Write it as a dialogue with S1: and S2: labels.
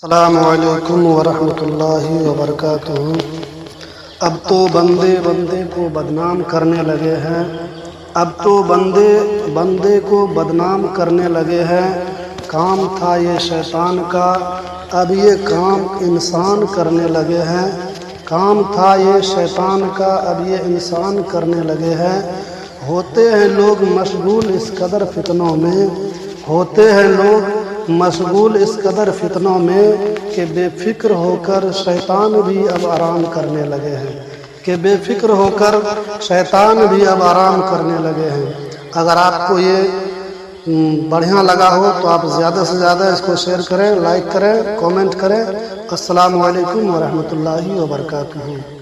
S1: السلام علیکم ورحمۃ اللہ وبرکاتہ۔ اب تو بندے بندے کو بدنام کرنے لگے ہیں، اب تو بندے بندے کو بدنام کرنے لگے ہیں۔ کام تھا یہ شیطان کا، اب یہ کام انسان کرنے لگے ہیں۔ کام تھا یہ شیطان کا، اب یہ انسان کرنے لگے ہیں۔ ہوتے ہیں لوگ مشغول اس قدر فتنوں میں، ہوتے ہیں لوگ مشغول اس قدر فتنوں میں کہ بے فکر ہو کر شیطان بھی اب آرام کرنے لگے ہیں، کہ بے فکر ہو کر شیطان بھی اب آرام کرنے لگے ہیں۔ اگر آپ کو یہ بڑھیا لگا ہو تو آپ زیادہ سے زیادہ اس کو شیئر کریں، لائک کریں، کومنٹ کریں۔ السلام علیکم ورحمۃ اللہ وبرکاتہ۔